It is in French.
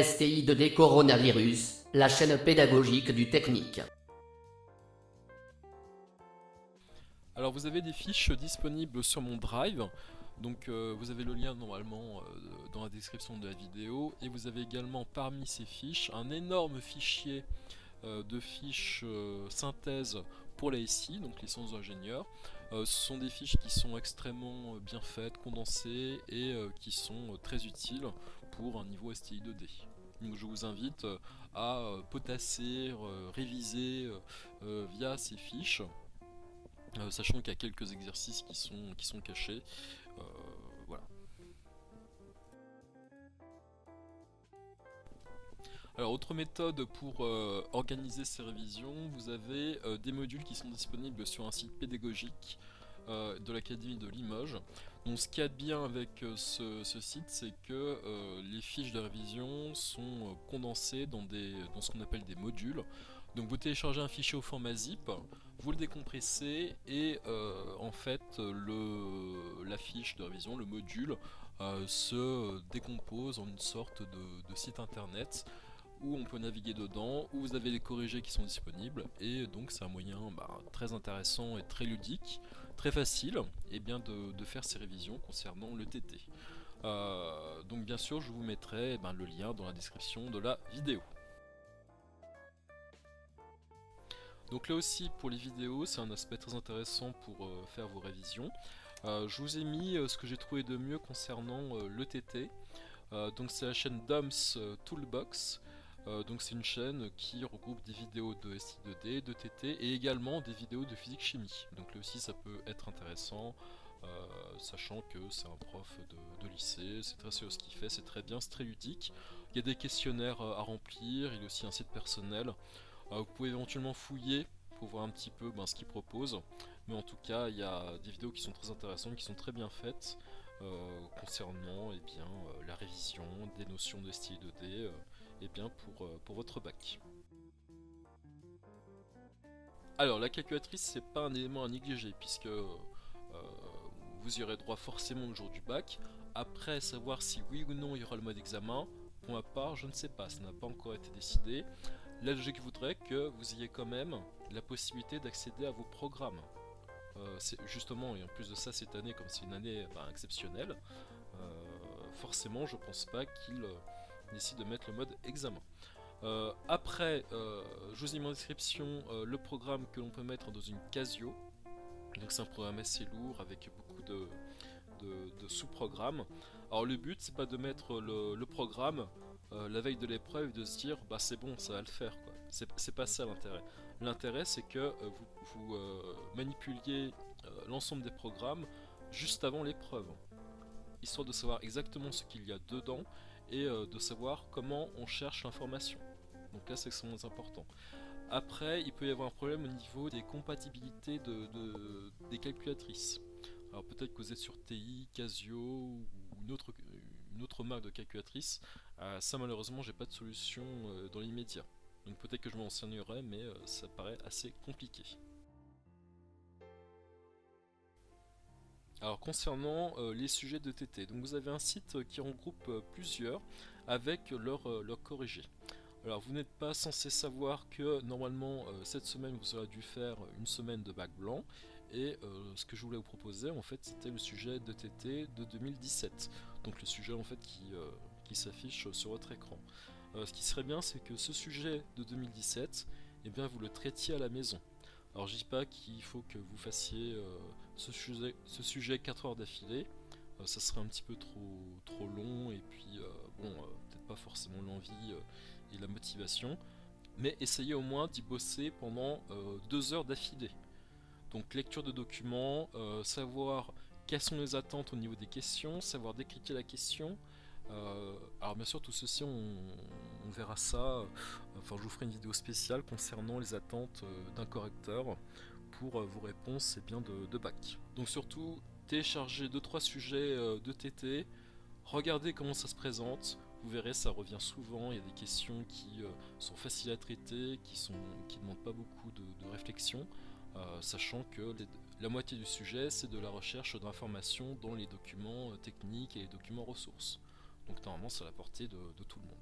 STI2D Coronavirus, la chaîne pédagogique du technique. Alors vous avez des fiches disponibles sur mon Drive, donc vous avez le lien normalement dans la description de la vidéo, et vous avez également parmi ces fiches un énorme fichier de fiches synthèse pour la SI, donc licence d'ingénieur. Ce sont des fiches qui sont extrêmement bien faites, condensées et qui sont très utiles pour un niveau STI 2D. Donc je vous invite à potasser, réviser via ces fiches. Sachant qu'il y a quelques exercices qui sont cachés. Voilà. Alors, autre méthode pour organiser ces révisions, vous avez des modules qui sont disponibles sur un site pédagogique de l'Académie de Limoges. Donc, ce qu'il y a de bien avec ce site, c'est que les fiches de révision sont condensées dans ce qu'on appelle des modules. Donc vous téléchargez un fichier au format zip, vous le décompressez et en fait la fiche de révision, le module, se décompose en une sorte de site internet où on peut naviguer dedans, où vous avez les corrigés qui sont disponibles, et donc c'est un moyen très intéressant et très ludique, très facile et bien de faire ces révisions concernant le TT. Donc bien sûr je vous mettrai le lien dans la description de la vidéo. Donc là aussi pour les vidéos c'est un aspect très intéressant pour faire vos révisions. Je vous ai mis ce que j'ai trouvé de mieux concernant le TT. Donc c'est la chaîne DOMS Toolbox. Donc c'est une chaîne qui regroupe des vidéos de SI2D, de TT et également des vidéos de physique-chimie. Donc là aussi ça peut être intéressant, sachant que c'est un prof de lycée, c'est très sérieux ce qu'il fait, c'est très bien, c'est très ludique. Il y a des questionnaires à remplir, il y a aussi un site personnel. Vous pouvez éventuellement fouiller pour voir un petit peu ce qu'il propose, mais en tout cas il y a des vidéos qui sont très intéressantes, qui sont très bien faites concernant la révision des notions de STI 2D pour votre bac. Alors la calculatrice c'est pas un élément à négliger puisque vous y aurez droit forcément le jour du bac. Après savoir si oui ou non il y aura le mode examen, pour ma part je ne sais pas, ça n'a pas encore été décidé. La logique voudrait que vous ayez quand même la possibilité d'accéder à vos programmes. Justement, et en plus de ça, cette année, comme c'est une année exceptionnelle, forcément, je pense pas qu'il décide de mettre le mode examen. Après, je vous ai mis en description le programme que l'on peut mettre dans une Casio. Donc c'est un programme assez lourd avec beaucoup de sous-programmes. Alors le but c'est pas de mettre le programme la veille de l'épreuve et de se dire c'est bon ça va le faire quoi. C'est pas ça l'intérêt. L'intérêt c'est que vous manipuliez l'ensemble des programmes juste avant l'épreuve, histoire de savoir exactement ce qu'il y a dedans et de savoir comment on cherche l'information. Donc là c'est extrêmement important. Après, il peut y avoir un problème au niveau des compatibilités des calculatrices. Alors peut-être que vous êtes sur TI, Casio ou une autre marque de calculatrice. Ça malheureusement j'ai pas de solution dans l'immédiat. Donc peut-être que je m'en renseignerai mais ça paraît assez compliqué. Alors concernant les sujets de TT, donc vous avez un site qui regroupe plusieurs avec leurs corrigés. Alors vous n'êtes pas censé savoir que normalement cette semaine vous aurez dû faire une semaine de bac blanc et ce que je voulais vous proposer en fait c'était le sujet de TT de 2017, donc le sujet en fait qui s'affiche sur votre écran. Ce qui serait bien c'est que ce sujet de 2017 vous le traitiez à la maison. Alors je dis pas qu'il faut que vous fassiez ce sujet 4 heures d'affilée, ça serait un petit peu trop long et puis peut-être pas forcément l'envie et la motivation, mais essayez au moins d'y bosser pendant 2 heures d'affilée. Donc lecture de documents, savoir quelles sont les attentes au niveau des questions, savoir décrypter la question. Alors bien sûr tout ceci on verra ça, enfin je vous ferai une vidéo spéciale concernant les attentes d'un correcteur pour vos réponses de bac. Donc surtout téléchargez 2-3 sujets de TT, regardez comment ça se présente. Vous verrez, ça revient souvent, il y a des questions qui sont faciles à traiter, qui ne demandent pas beaucoup de réflexion, sachant que la moitié du sujet, c'est de la recherche d'informations dans les documents techniques et les documents ressources. Donc normalement, c'est à la portée de tout le monde.